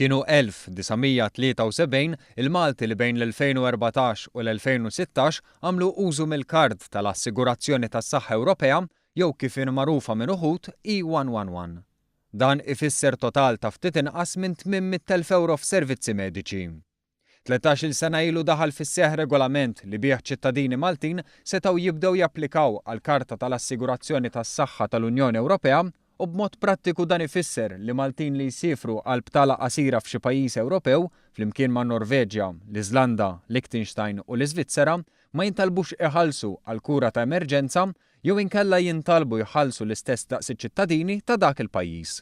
Kienu 1973 il-Malti li bejn l-2014 u l-2016 għamlu użu mill-kard tal-Assigurazzjoni tas-Saħħa Ewropea jew kif magħrufa minn uħud E111. Dan ifisser total ta' ftit inqas minn 800,000 euro f'servizzi mediċi. 13-il sena ilu daħal fis-seħħ regolament li bih ċittadini Maltin setgħu jibdew japplikaw għall-Karta tal-Assigurazzjoni tas-Saħħa tal-Unjoni Ewropea u b'mod prattiku dan ifisser li Maltin li jsifru għal btala qasira f'xi pajjiż Ewropew flimkien ma' Norveġja, l-Iżlanda, Liechtenstein u l-Iżvizzera ma jintalbux iħallsu għal kura ta' emerġenza jew inkella jintalbu jħallsu l-istess daqs iċ-ċittadini ta' dak il-pajjiż.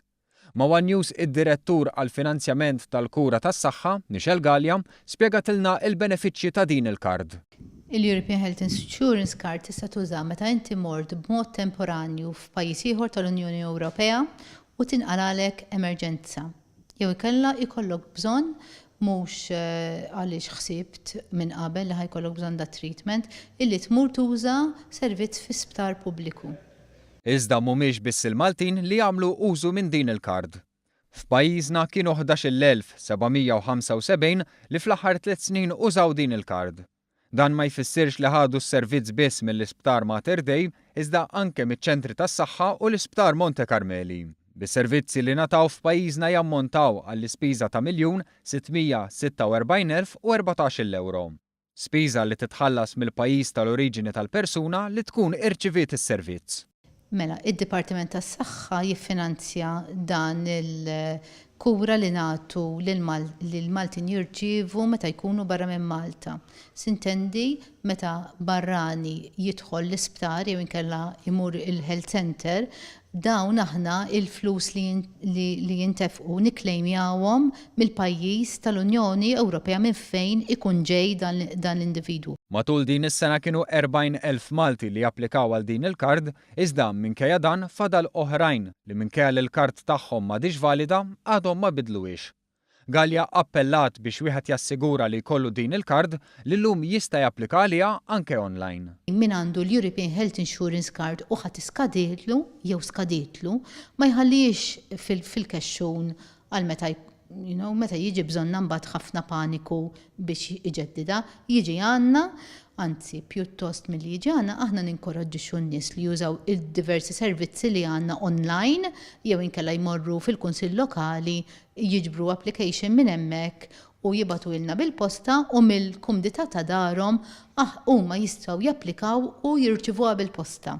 Ma' One News id-direttur għal finanzjament tal-kura tas-saħħa, Michel Gallia, spjegatilna il-benefiċċji ta' din il-kard. Il-European Health Insurance Card tista' tuża meta inti mort b'mod temporanju f'pajjiż ieħor tal-Unjoni Ewropea u tinqalalek emerġenza. Jew ikella ikollok bżonn mhux għaliex ħsibt minn qabel li ħajkollok bżonn da treatment illi tmur tuża servizz fi sptar pubbliku. Iżda mhumiex biss il-Maltin li jagħmlu użu minn din il-kard. F'pajjiżna kienu 11,775 li fl-aħħar 3 snin użaw din il-kard. Dan ma jfissirx li ħadu s-servizz biss mill-Isptar Mater Dei, iżda anke miċ-ċentri tas-saħħa u l-Isptar Monte Carmeli. Bis-servizzi li nataw f'pajjiżna jammontaw għall-ispiża ta' 1,646,014 euro. Spiża li titħallas mill-pajjiż tal-oriġini tal-persuna li tkun irċiviet is-servizz. Mela, id-Dipartiment tas-Saħħa jiffinanzja dan il-kura li nagħtu lil-Maltin jirċievu meta jkunu barra minn Malta. Sintendi meta barrani jidħol l-isptar jew inkella jmur il-health center, dawn aħna il-flus li jintefqu niklejmjawhom mill-pajjiż tal-Unjoni Ewropea minn fejn ikun ġej dan l-individwu. Matul din is-sena kienu 40,000 Malti li japplikaw għal din il-kard, iżda minkejja dan fadal oħrajn li minkejja li l-kard tagħhom m'għadix valida għadhom ma bidluwiex. Gallia appellat biex wieħed jassigura li jkollu din il-kard li llum jista' japplika għaliha anke online. Min għandu l-European Health Insurance Card u ħadd iskadetlu jew skadetlu ma jħallix fil-kexxun għal meta jiġi bżonna mbagħad ħafna paniku biex iġeddida, jiġi għandna, anzi pjuttost milli jiġi għandna aħna ninkoraġġixxu n-nies li jużaw il-diversi servizzi li għandna online jew inkella jmorru fil-kunsill lokali jiġbru application minn hemmhekk u jibatu ilna bil-posta u mill-kumdità ta' darhom huma jistgħu japplikaw u jirċivuha bil-posta.